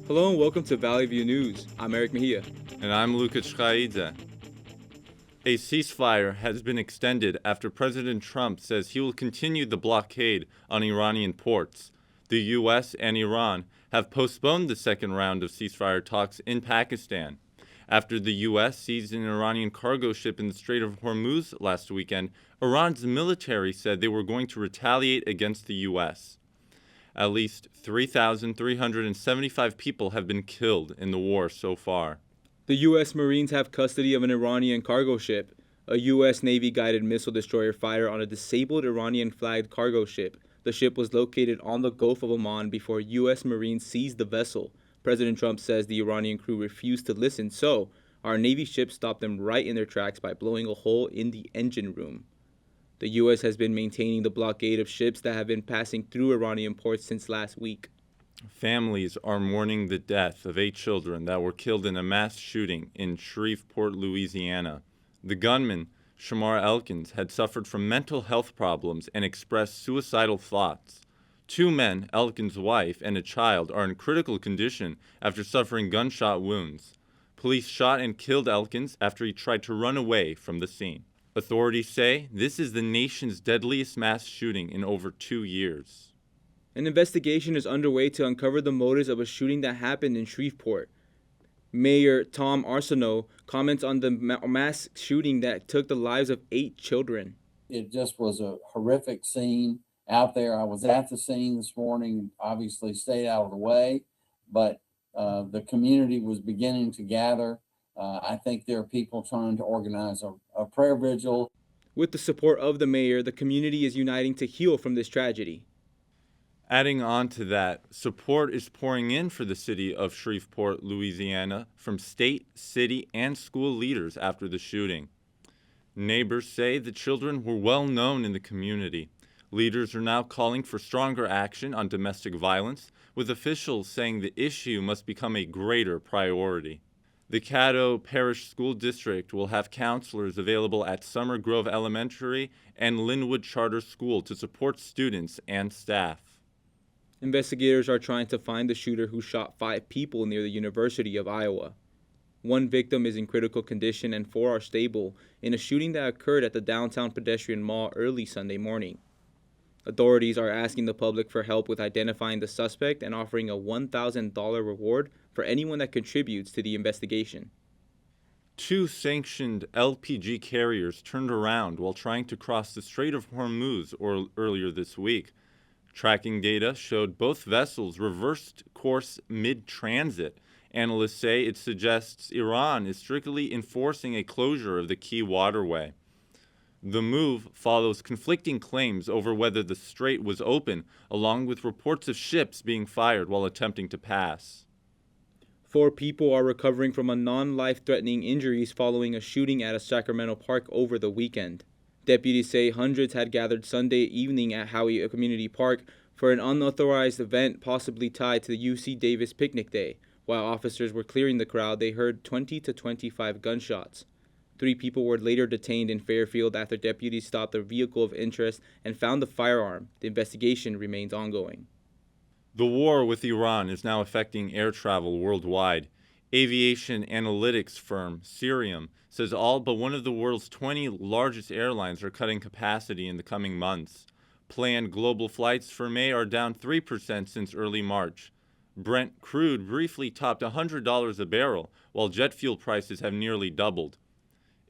Hello and welcome to Valley View News. I'm Erick Mejia. And I'm Luka Chkhaidze. A ceasefire has been extended after President Trump says he will continue the blockade on Iranian ports. The U.S. and Iran have postponed the second round of ceasefire talks in Pakistan. After the U.S. seized an Iranian cargo ship in the Strait of Hormuz last weekend, Iran's military said they were going to retaliate against the U.S. At least 3,375 people have been killed in the war so far. The U.S. Marines have custody of an Iranian cargo ship. A U.S. Navy-guided missile destroyer fired on a disabled Iranian-flagged cargo ship. The ship was located on the Gulf of Oman before U.S. Marines seized the vessel. President Trump says the Iranian crew refused to listen, so our Navy ship stopped them right in their tracks by blowing a hole in the engine room. The U.S. has been maintaining the blockade of ships that have been passing through Iranian ports since last week. Families are mourning the death of 8 children that were killed in a mass shooting in Shreveport, Louisiana. The gunman, Shamar Elkins, had suffered from mental health problems and expressed suicidal thoughts. 2 men, Elkins' wife, and a child are in critical condition after suffering gunshot wounds. Police shot and killed Elkins after he tried to run away from the scene. Authorities say this is the nation's deadliest mass shooting in over 2 years. An investigation is underway to uncover the motives of a shooting that happened in Shreveport. Mayor Tom Arsenault comments on the mass shooting that took the lives of 8 children. It just was a horrific scene out there. I was at the scene this morning, obviously stayed out of the way, but the community was beginning to gather. I think there are people trying to organize a prayer vigil. With the support of the mayor, the community is uniting to heal from this tragedy. Adding on to that, support is pouring in for the city of Shreveport, Louisiana, from state, city, and school leaders after the shooting. Neighbors say the children were well known in the community. Leaders are now calling for stronger action on domestic violence, with officials saying the issue must become a greater priority. The Caddo Parish School District will have counselors available at Summer Grove Elementary and Linwood Charter School to support students and staff. Investigators are trying to find the shooter who shot 5 people near the University of Iowa. 1 victim is in critical condition and 4 are stable in a shooting that occurred at the downtown pedestrian mall early Sunday morning. Authorities are asking the public for help with identifying the suspect and offering a $1,000 reward for anyone that contributes to the investigation. 2 sanctioned LPG carriers turned around while trying to cross the Strait of Hormuz earlier this week. Tracking data showed both vessels reversed course mid-transit. Analysts say it suggests Iran is strictly enforcing a closure of the key waterway. The move follows conflicting claims over whether the strait was open, along with reports of ships being fired while attempting to pass. 4 people are recovering from a non-life-threatening injuries following a shooting at a Sacramento park over the weekend. Deputies say hundreds had gathered Sunday evening at Howie Community Park for an unauthorized event possibly tied to the UC Davis Picnic Day. While officers were clearing the crowd, they heard 20 to 25 gunshots. 3 people were later detained in Fairfield after deputies stopped a vehicle of interest and found the firearm. The investigation remains ongoing. The war with Iran is now affecting air travel worldwide. Aviation analytics firm Cirium says all but one of the world's 20 largest airlines are cutting capacity in the coming months. Planned global flights for May are down 3% since early March. Brent crude briefly topped $100 a barrel, while jet fuel prices have nearly doubled.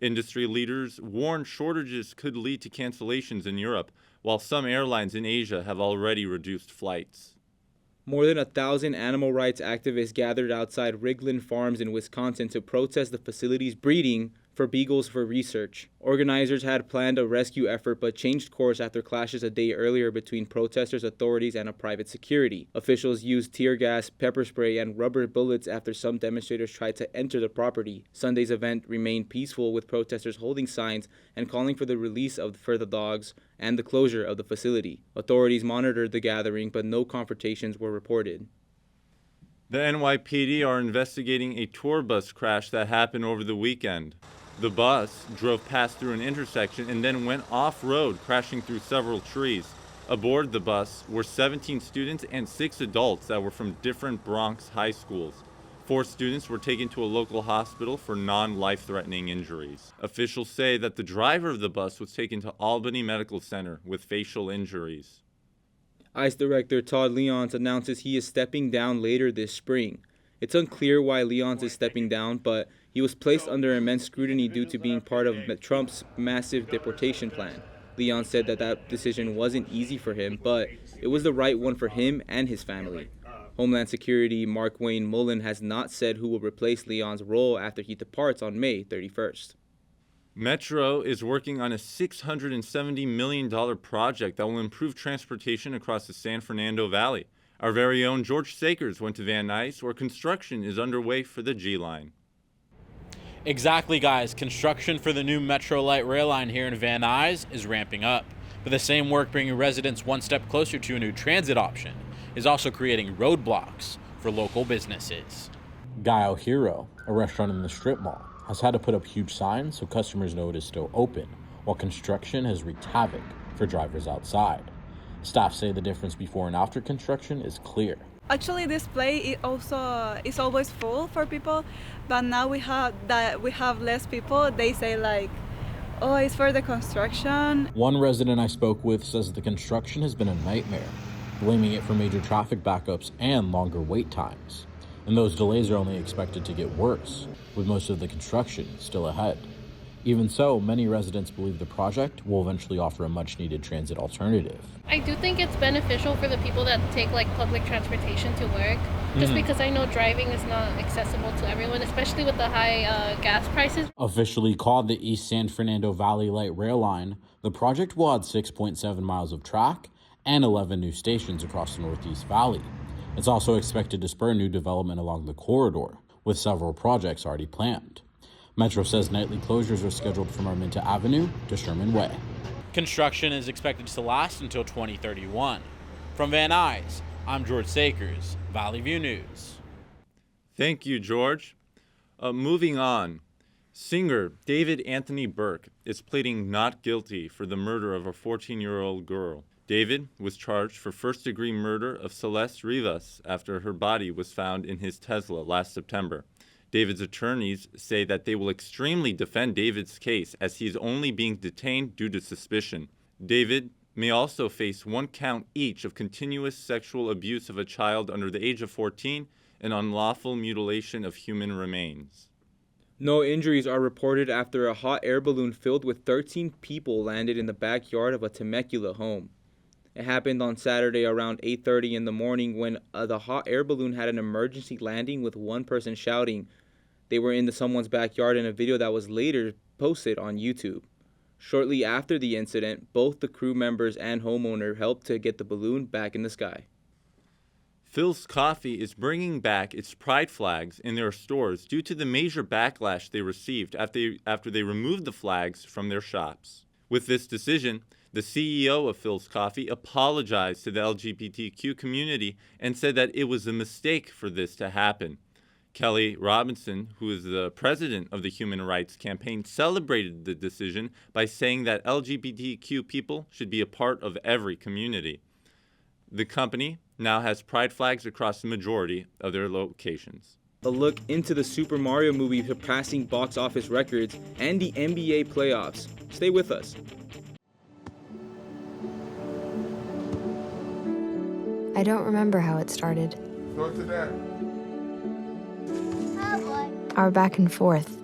Industry leaders warn shortages could lead to cancellations in Europe, while some airlines in Asia have already reduced flights. More than 1,000 animal rights activists gathered outside Rigland Farms in Wisconsin to protest the facility's breeding for beagles for research. Organizers had planned a rescue effort but changed course after clashes a day earlier between protesters, authorities, and a private security. Officials used tear gas, pepper spray, and rubber bullets after some demonstrators tried to enter the property. Sunday's event remained peaceful, with protesters holding signs and calling for the release for the dogs and the closure of the facility. Authorities monitored the gathering, but no confrontations were reported. The NYPD are investigating a tour bus crash that happened over the weekend. The bus drove past through an intersection and then went off-road, crashing through several trees. Aboard the bus were 17 students and 6 adults that were from different Bronx high schools. 4 students were taken to a local hospital for non-life-threatening injuries. Officials say that the driver of the bus was taken to Albany Medical Center with facial injuries. ICE Director Todd Leons announces he is stepping down later this spring. It's unclear why Leons is stepping down, but he was placed under immense scrutiny due to being part of Trump's massive deportation plan. Leon said that decision wasn't easy for him, but it was the right one for him and his family. Homeland Security Mark Wayne Mullen has not said who will replace Leon's role after he departs on May 31st. Metro is working on a $670 million project that will improve transportation across the San Fernando Valley. Our very own George Sakers went to Van Nuys, where construction is underway for the G-Line. Exactly, guys. Construction for the new Metro Light Rail line here in Van Nuys is ramping up. But the same work bringing residents one step closer to a new transit option is also creating roadblocks for local businesses. Gaio Hero, a restaurant in the strip mall, has had to put up huge signs so customers know it is still open, while construction has wreaked havoc for drivers outside. Staff say the difference before and after construction is clear. Actually, this place is always full for people, but now we have less people. They say like, oh, it's for the construction. One resident I spoke with says the construction has been a nightmare, blaming it for major traffic backups and longer wait times. And those delays are only expected to get worse, with most of the construction still ahead. Even so, many residents believe the project will eventually offer a much-needed transit alternative. I do think it's beneficial for the people that take like public transportation to work, just because I know driving is not accessible to everyone, especially with the high gas prices. Officially called the East San Fernando Valley Light Rail Line, the project will add 6.7 miles of track and 11 new stations across the Northeast Valley. It's also expected to spur new development along the corridor, with several projects already planned. Metro says nightly closures are scheduled from Arminta Avenue to Sherman Way. Construction is expected to last until 2031. From Van Nuys, I'm George Sakers, Valley View News. Thank you, George. Moving on. Singer David Anthony Burke is pleading not guilty for the murder of a 14-year-old girl. David was charged for first-degree murder of Celeste Rivas after her body was found in his Tesla last September. David's attorneys say that they will extremely defend David's case as he is only being detained due to suspicion. David may also face 1 count each of continuous sexual abuse of a child under the age of 14 and unlawful mutilation of human remains. No injuries are reported after a hot air balloon filled with 13 people landed in the backyard of a Temecula home. It happened on Saturday around 8:30 in the morning when the hot air balloon had an emergency landing with one person shouting. They were in someone's backyard in a video that was later posted on YouTube. Shortly after the incident, both the crew members and homeowner helped to get the balloon back in the sky. Phil's Coffee is bringing back its pride flags in their stores due to the major backlash they received after they removed the flags from their shops. With this decision, the CEO of Phil's Coffee apologized to the LGBTQ community and said that it was a mistake for this to happen. Kelly Robinson, who is the president of the Human Rights Campaign, celebrated the decision by saying that LGBTQ people should be a part of every community. The company now has pride flags across the majority of their locations. A look into the Super Mario movie surpassing box office records and the NBA playoffs. Stay with us. I don't remember how it started. Go to that. Our back and forth.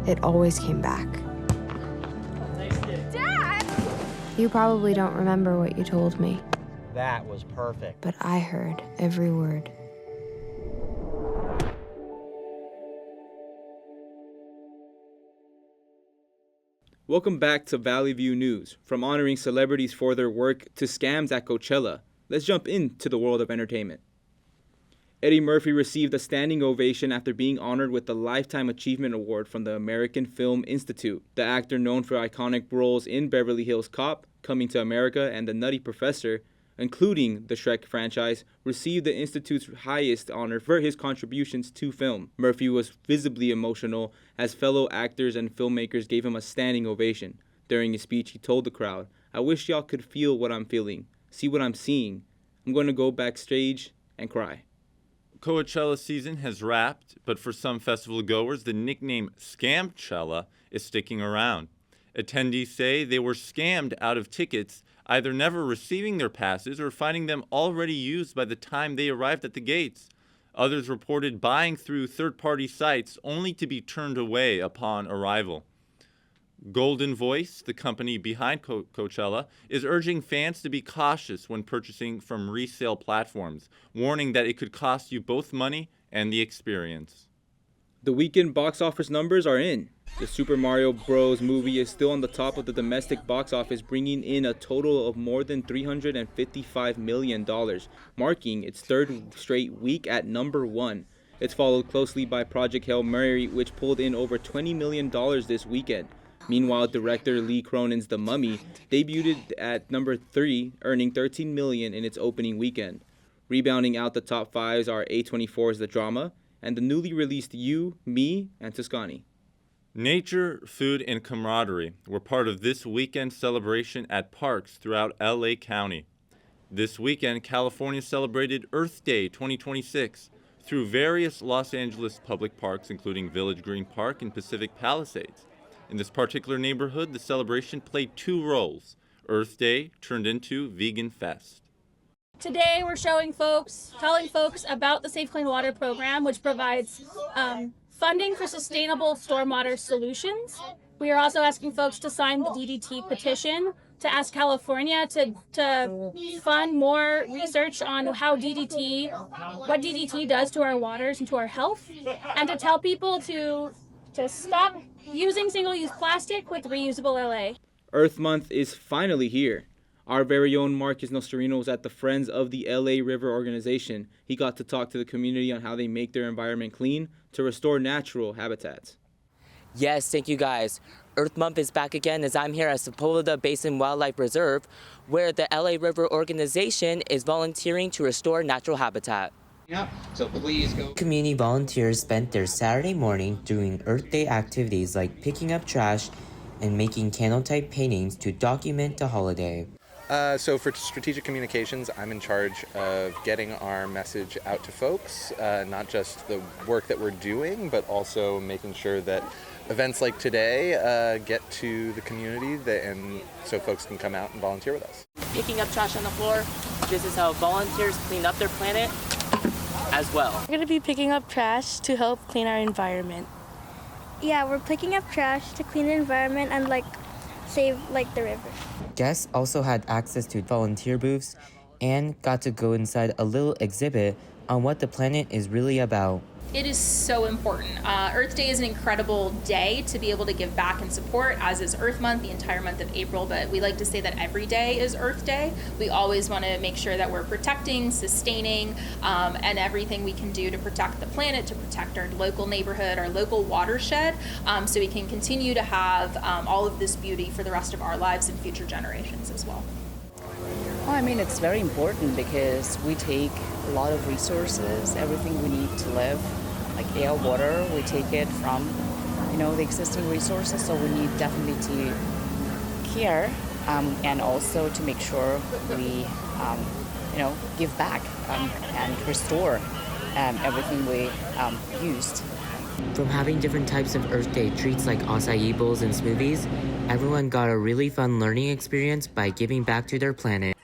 It always came back. Dad! You probably don't remember what you told me, That was perfect. but I heard every word. Welcome back to Valley View News. From honoring celebrities for their work to scams at Coachella, let's jump into the world of entertainment. Eddie Murphy received a standing ovation after being honored with the Lifetime Achievement Award from the American Film Institute. The actor, known for iconic roles in Beverly Hills Cop, Coming to America, and The Nutty Professor, including the Shrek franchise, received the Institute's highest honor for his contributions to film. Murphy was visibly emotional as fellow actors and filmmakers gave him a standing ovation. During his speech, he told the crowd, I wish y'all could feel what I'm feeling, see what I'm seeing. I'm going to go backstage and cry. Coachella season has wrapped, but for some festival goers, the nickname Scamchella is sticking around. Attendees say they were scammed out of tickets, either never receiving their passes or finding them already used by the time they arrived at the gates. Others reported buying through third-party sites only to be turned away upon arrival. Golden Voice, the company behind Coachella, is urging fans to be cautious when purchasing from resale platforms, warning that it could cost you both money and the experience. The weekend box office numbers are in. The Super Mario Bros. Movie is still on the top of the domestic box office, bringing in a total of more than $355 million, marking its third straight week at number 1. It's followed closely by Project Hail Mary, which pulled in over $20 million this weekend. Meanwhile, director Lee Cronin's The Mummy debuted at number 3, earning $13 million in its opening weekend. Rebounding out the top 5s are A24's The Drama and the newly released You, Me, and Tuscany. Nature, food, and camaraderie were part of this weekend celebration at parks throughout LA County. This weekend, California celebrated Earth Day 2026 through various Los Angeles public parks, including Village Green Park and Pacific Palisades. In this particular neighborhood, the celebration played 2 roles. Earth Day turned into Vegan Fest. Today we're telling folks about the Safe Clean Water program, which provides funding for sustainable stormwater solutions. We are also asking folks to sign the DDT petition to ask California to fund more research on what DDT does to our waters and to our health, and to tell people to stop using single-use plastic with reusable LA. Earth Month is finally here. Our very own Marcus Nocerino was at the Friends of the LA River organization. He got to talk to the community on how they make their environment clean to restore natural habitats. Yes, thank you guys. Earth Month is back again as I'm here at Sepulveda Basin Wildlife Reserve, where the LA River organization is volunteering to restore natural habitat. So please go. Community volunteers spent their Saturday morning doing Earth Day activities like picking up trash and making candle-type paintings to document the holiday. So for strategic communications, I'm in charge of getting our message out to folks, not just the work that we're doing, but also making sure that events like today get to the community and so folks can come out and volunteer with us. Picking up trash on the floor, this is how volunteers clean up their planet as well. We're going to be picking up trash to help clean our environment. Yeah, we're picking up trash to clean the environment and save the river. Guests also had access to volunteer booths and got to go inside a little exhibit on what the planet is really about. It is so important. Earth Day is an incredible day to be able to give back and support, as is Earth Month, the entire month of April, but we like to say that every day is Earth Day. We always want to make sure that we're protecting, sustaining, and everything we can do to protect the planet, to protect our local neighborhood, our local watershed, so we can continue to have all of this beauty for the rest of our lives and future generations as well. Well, I mean, it's very important because we take a lot of resources, everything we need to live, like air, water, we take it from, the existing resources, so we need definitely to care and also to make sure we, give back and restore everything we used. From having different types of Earth Day treats like acai bowls and smoothies, everyone got a really fun learning experience by giving back to their planet.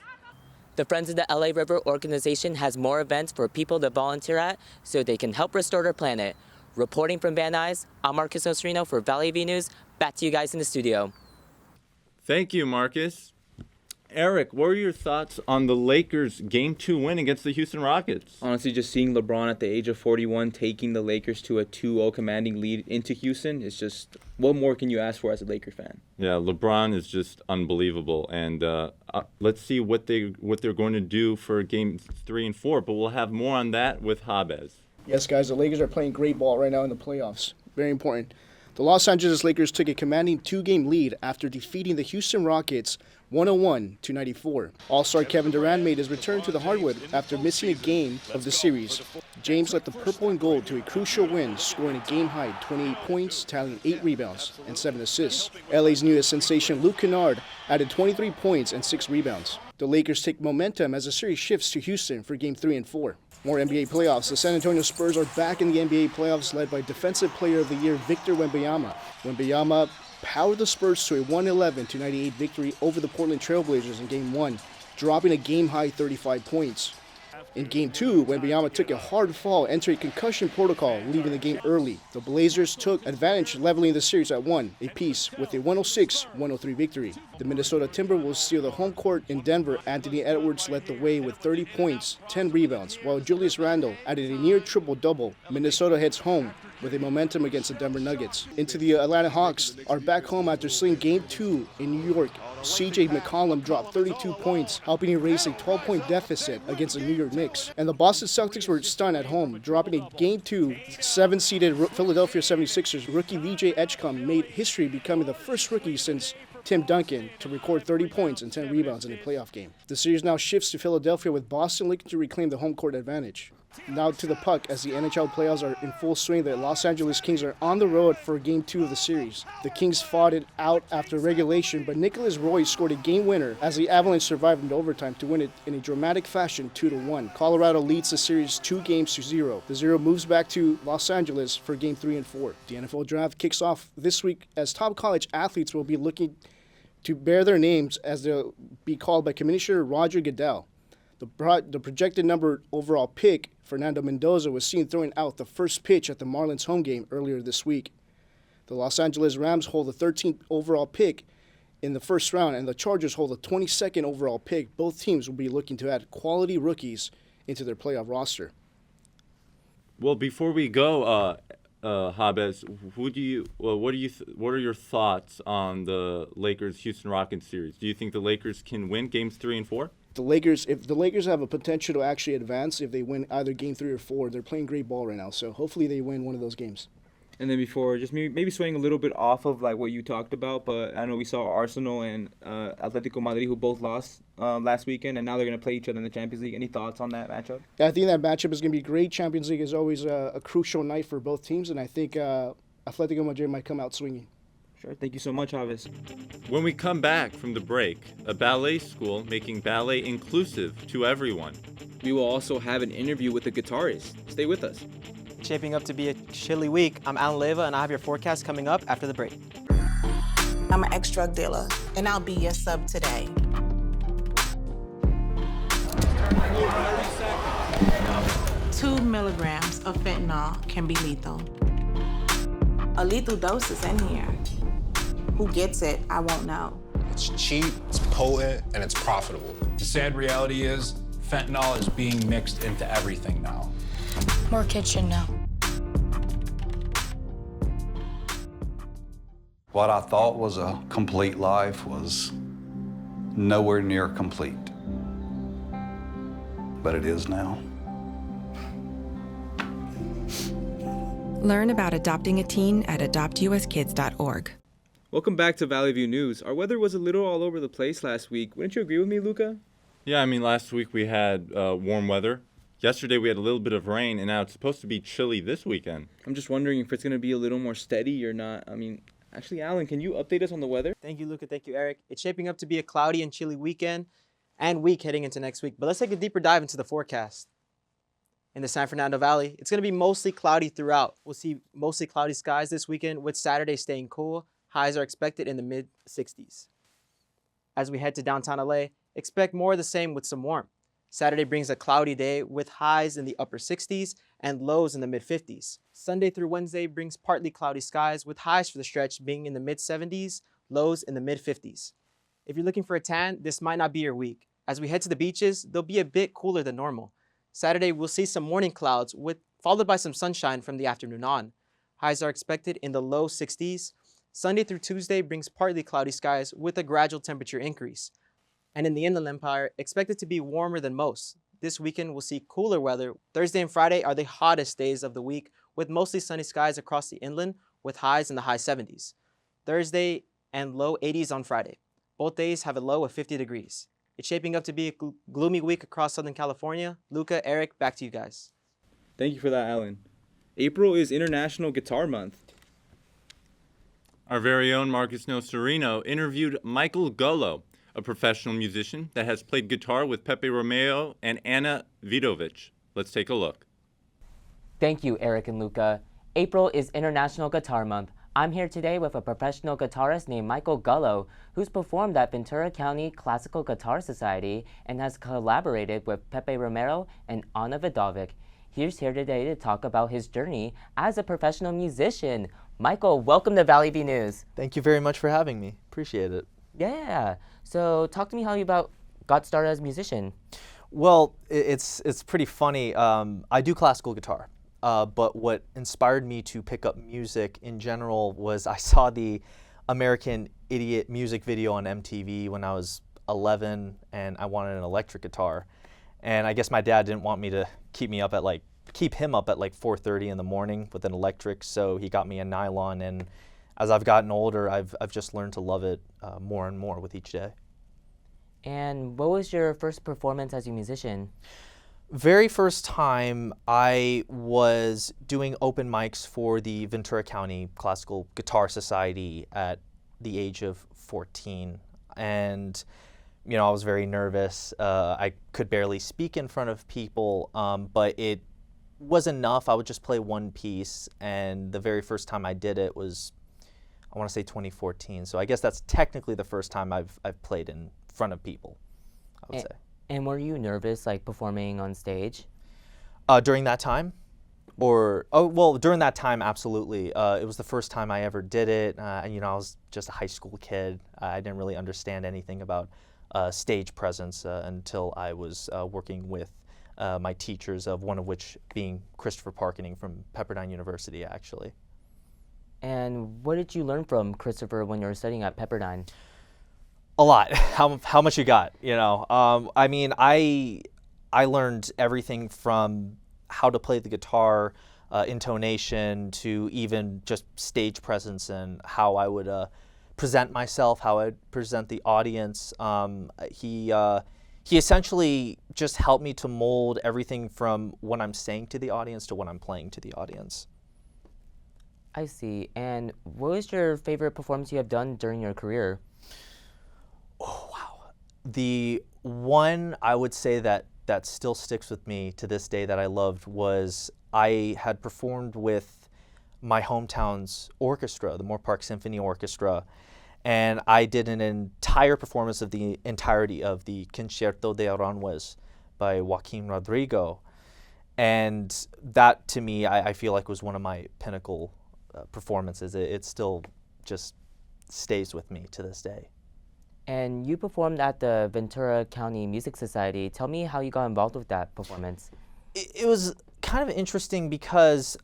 The Friends of the LA River organization has more events for people to volunteer at so they can help restore their planet. Reporting from Van Nuys, I'm Marcus Nocerino for Valley V News. Back to you guys in the studio. Thank you, Marcus. Eric, what were your thoughts on the Lakers' Game 2 win against the Houston Rockets? Honestly, just seeing LeBron at the age of 41 taking the Lakers to a 2-0 commanding lead into Houston is just, what more can you ask for as a Laker fan? Yeah, LeBron is just unbelievable, and let's see what they're going to do for Game 3 and 4, but we'll have more on that with Habez. Yes, guys, the Lakers are playing great ball right now in the playoffs. Very important. The Los Angeles Lakers took a commanding 2-game lead after defeating the Houston Rockets 101-94. All-star Kevin Durant made his return to the hardwood after missing a game of the series. James led the purple and gold to a crucial win, scoring a game-high 28 points, tallying 8 rebounds and 7 assists. LA's newest sensation, Luka added 23 points and 6 rebounds. The Lakers take momentum as the series shifts to Houston for Game 3 and 4. More NBA playoffs. The San Antonio Spurs are back in the NBA playoffs, led by Defensive Player of the Year Victor Wembanyama. Wembanyama powered the Spurs to a 111-98 victory over the Portland Trailblazers in Game 1, dropping a game-high 35 points. In Game 2, Wembanyama took a hard fall, entering concussion protocol, leaving the game early. The Blazers took advantage, leveling the series at 1 apiece with a 106-103 victory. The Minnesota Timberwolves steal the home court in Denver. Anthony Edwards led the way with 30 points, 10 rebounds, while Julius Randle added a near triple-double. Minnesota heads home with a momentum against the Denver Nuggets. Into the Atlanta Hawks are back home after slaying Game 2 in New York. CJ McCollum dropped 32 points, helping erase a 12-point deficit against the New York Knicks. And the Boston Celtics were stunned at home, dropping a Game 2 7-seeded Philadelphia 76ers. Rookie VJ Edgecombe made history, becoming the first rookie since Tim Duncan to record 30 points and 10 rebounds in a playoff game. The series now shifts to Philadelphia, with Boston looking to reclaim the home court advantage. Now to the puck, as the NHL playoffs are in full swing. The Los Angeles Kings are on the road for Game 2 of the series. The Kings fought it out after regulation, but Nicholas Roy scored a game winner as the Avalanche survived into overtime to win it in a dramatic fashion, 2-1. Colorado leads the series 2-0. The Zero moves back to Los Angeles for Game 3 and 4. The NFL Draft kicks off this week as top college athletes will be looking to bear their names as they'll be called by Commissioner Roger Goodell. The projected number overall pick, Fernando Mendoza, was seen throwing out the first pitch at the Marlins home game earlier this week. The Los Angeles Rams hold the 13th overall pick in the first round, and the Chargers hold the 22nd overall pick. Both teams will be looking to add quality rookies into their playoff roster. Well, before we go, Habes, what are your thoughts on the Lakers-Houston Rockets series? Do you think the Lakers can win Games 3 and 4? If the Lakers have a potential to actually advance, if they win either Game 3 or 4, they're playing great ball right now. So hopefully they win one of those games. And then before, just maybe swaying a little bit off of like what you talked about, but I know we saw Arsenal and Atletico Madrid, who both lost last weekend, and now they're going to play each other in the Champions League. Any thoughts on that matchup? Yeah, I think that matchup is going to be great. Champions League is always a crucial night for both teams, and I think Atletico Madrid might come out swinging. Sure. Thank you so much, Javis. When we come back from the break, a ballet school making ballet inclusive to everyone. We will also have an interview with a guitarist. Stay with us. Shaping up to be a chilly week. I'm Leyva, and I have your forecast coming up after the break. I'm an ex-drug dealer, and I'll be your sub today. 2 milligrams of fentanyl can be lethal. A lethal dose is in here. Who gets it, I won't know. It's cheap, it's potent, and it's profitable. The sad reality is fentanyl is being mixed into everything now. More kitchen now. What I thought was a complete life was nowhere near complete. But it is now. Learn about adopting a teen at adoptuskids.org. Welcome back to Valley View News. Our weather was a little all over the place last week. Wouldn't you agree with me, Luka? Yeah, I mean, last week we had warm weather. Yesterday we had a little bit of rain, and now it's supposed to be chilly this weekend. I'm just wondering if it's going to be a little more steady or not. I mean, actually, Alan, can you update us on the weather? Thank you, Luka. Thank you, Eric. It's shaping up to be a cloudy and chilly weekend and week heading into next week. But let's take a deeper dive into the forecast. In the San Fernando Valley, it's going to be mostly cloudy throughout. We'll see mostly cloudy skies this weekend, with Saturday staying cool. Highs are expected in the mid-60s. As we head to downtown LA, expect more of the same with some warmth. Saturday brings a cloudy day with highs in the upper 60s and lows in the mid-50s. Sunday through Wednesday brings partly cloudy skies with highs for the stretch being in the mid-70s, lows in the mid-50s. If you're looking for a tan, this might not be your week. As we head to the beaches, they'll be a bit cooler than normal. Saturday, we'll see some morning clouds followed by some sunshine from the afternoon on. Highs are expected in the low 60s. Sunday through Tuesday brings partly cloudy skies with a gradual temperature increase. And in the Inland Empire, expected to be warmer than most. This weekend, we'll see cooler weather. Thursday and Friday are the hottest days of the week, with mostly sunny skies across the inland with highs in the high 70s. Thursday and low 80s on Friday. Both days have a low of 50 degrees. It's shaping up to be a gloomy week across Southern California. Luka, Eric, back to you guys. Thank you for that, Alan. April is International Guitar Month. Our very own Marcus Nocerino interviewed Michael Gullo, a professional musician that has played guitar with Pepe Romeo and Anna Vidovic. Let's take a look. Thank you, Erick and Luka. April is International Guitar Month. I'm here today with a professional guitarist named Michael Gullo, who's performed at Ventura County Classical Guitar Society and has collaborated with Pepe Romero and Anna Vidovic. He's here today to talk about his journey as a professional musician. Michael, welcome to Valley View News. Thank you very much for having me. Appreciate it. Yeah. So talk to me how you got started as a musician. Well, it's pretty funny. I do classical guitar, but what inspired me to pick up music in general was I saw the American Idiot music video on MTV when I was 11, and I wanted an electric guitar. And I guess my dad didn't want me to keep him up at like 4:30 in the morning with an electric, so he got me a nylon. And as I've gotten older, I've just learned to love it more and more with each day. And what was your first performance as a musician? Very first time I was doing open mics for the Ventura County Classical Guitar Society at the age of 14. And I was very nervous. I could barely speak in front of people, but it was enough. I would just play one piece, and the very first time I did it was, I want to say 2014. So I guess that's technically the first time I've played in front of people, I would say. And were you nervous, like performing on stage? During that time? During that time, absolutely. It was the first time I ever did it. I was just a high school kid. I didn't really understand anything about stage presence until I was working with my teachers, of one of which being Christopher Parkening from Pepperdine University, actually. And what did you learn from Christopher when you were studying at Pepperdine? A lot. How much you got? I learned everything from how to play the guitar, intonation, to even just stage presence and how I would present myself, how I'd present the audience. He essentially just helped me to mold everything from what I'm saying to the audience to what I'm playing to the audience. I see. And what was your favorite performance you have done during your career? Oh, wow. The one I would say that still sticks with me to this day that I loved was I had performed with my hometown's orchestra, the Moore Park Symphony Orchestra, and I did an entire performance of the entirety of the Concerto de Aranjuez by Joaquin Rodrigo. And that, to me, I feel like was one of my pinnacle performances. It still just stays with me to this day. And you performed at the Ventura County Music Society. Tell me how you got involved with that performance. It was kind of interesting because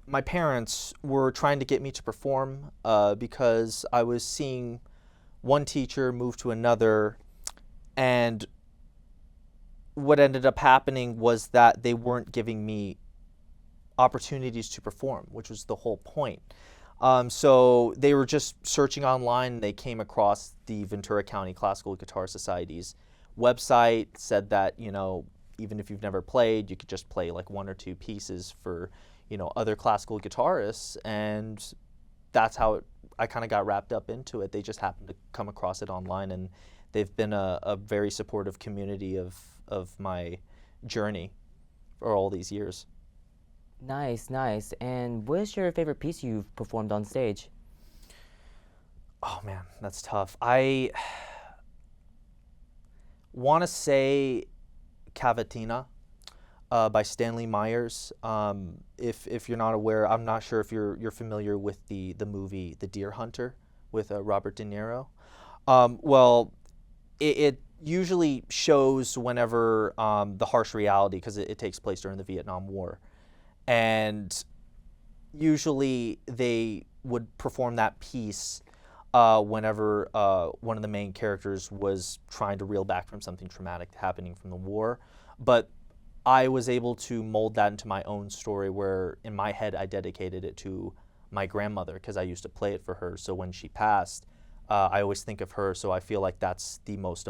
my parents were trying to get me to perform because I was seeing one teacher move to another, and what ended up happening was that they weren't giving me opportunities to perform, which was the whole point. So they were just searching online, and they came across the Ventura County Classical Guitar Society's website, said that, even if you've never played, you could just play like one or two pieces for, other classical guitarists. And that's how I kind of got wrapped up into it. They just happened to come across it online, and they've been a very supportive community of my journey for all these years. Nice, nice. And what is your favorite piece you've performed on stage? Oh man, that's tough. I want to say Cavatina by Stanley Myers. If you're not aware, I'm not sure if you're familiar with the movie The Deer Hunter with Robert De Niro. It usually shows whenever the harsh reality, because it takes place during the Vietnam War. And usually they would perform that piece whenever one of the main characters was trying to reel back from something traumatic happening from the war. But I was able to mold that into my own story, where in my head I dedicated it to my grandmother because I used to play it for her. So when she passed, I always think of her. So I feel like that's the most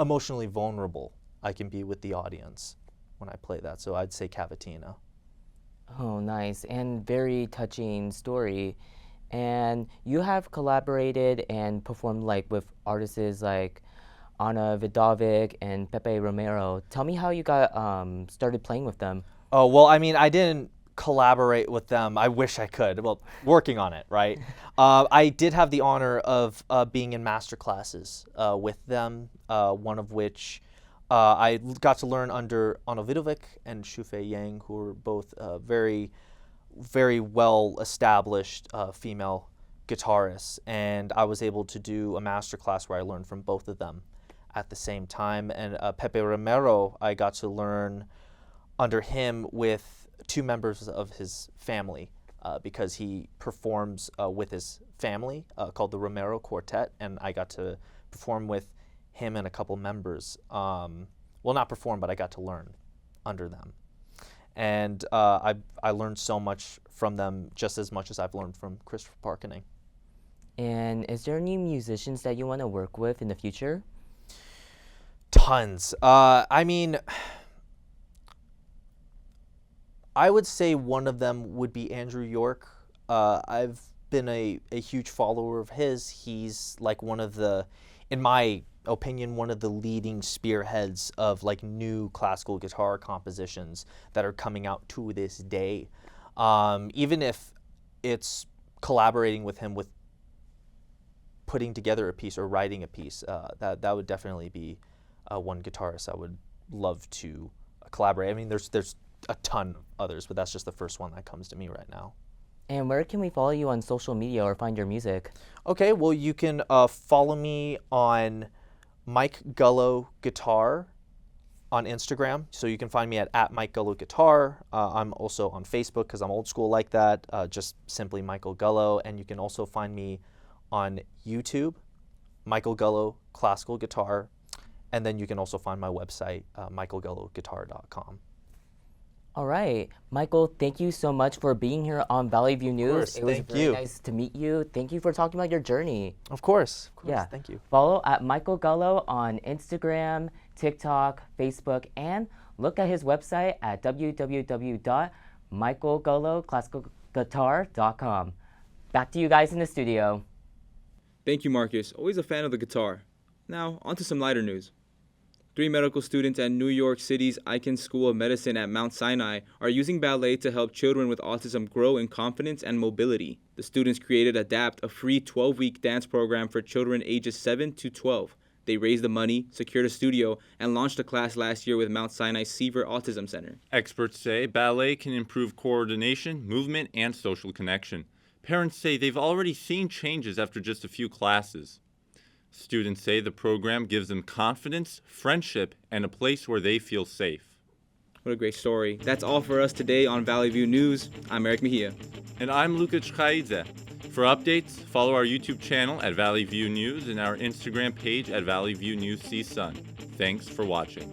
emotionally vulnerable I can be with the audience when I play that. So I'd say cavatina. Oh, nice, and very touching story. And you have collaborated and performed like with artists like Ana Vidovic and Pepe Romero. Tell me how you got started playing with them. Oh, well, I mean, I didn't collaborate with them. I wish I could. Well, working on it, right? I did have the honor of being in master classes with them, one of which I got to learn under Ana Vidovic and Shufei Yang, who were both very, very well-established female guitarists. And I was able to do a master class where I learned from both of them at the same time. And Pepe Romero, I got to learn under him with 2 members of his family because he performs with his family called the Romero Quartet, and I got to perform with him and a couple members. Well, not perform, but I got to learn under them. And I learned so much from them, just as much as I've learned from Christopher Parkening. And is there any musicians that you want to work with in the future? Tons. I mean, I would say one of them would be Andrew York. I've been a huge follower of his. He's like one of the, in my opinion, one of the leading spearheads of like new classical guitar compositions that are coming out to this day. Even if it's collaborating with him with putting together a piece or writing a piece, that would definitely be one guitarist I would love to collaborate. I mean, there's a ton of others, but that's just the first one that comes to me right now. And where can we follow you on social media or find your music? Okay, well, you can follow me on Mike Gullo Guitar on Instagram. So you can find me at Mike Gullo Guitar. I'm also on Facebook because I'm old school like that, just simply Michael Gullo. And you can also find me on YouTube, Michael Gullo Classical Guitar. And then you can also find my website, michaelgulloguitar.com. All right. Michael, thank you so much for being here on Valley View News. Of course, it was thank very you. nice to meet you. Thank you for talking about your journey. Of course, yeah. Thank you. Follow at Michael Gullo on Instagram, TikTok, Facebook, and look at his website at www.michaelgulloclassicalguitar.com. Back to you guys in the studio. Thank you, Marcus. Always a fan of the guitar. Now, on to some lighter news. 3 medical students at New York City's Icahn School of Medicine at Mount Sinai are using ballet to help children with autism grow in confidence and mobility. The students created ADAPT, a free 12-week dance program for children ages 7 to 12. They raised the money, secured a studio, and launched a class last year with Mount Sinai Seaver Autism Center. Experts say ballet can improve coordination, movement, and social connection. Parents say they've already seen changes after just a few classes. Students say the program gives them confidence, friendship, and a place where they feel safe. What a great story. That's all for us today on Valley View News. I'm Erick Mejia. And I'm Luka Chkhaidze. For updates, follow our YouTube channel at Valley View News and our Instagram page at Valley View News CSUN. Thanks for watching.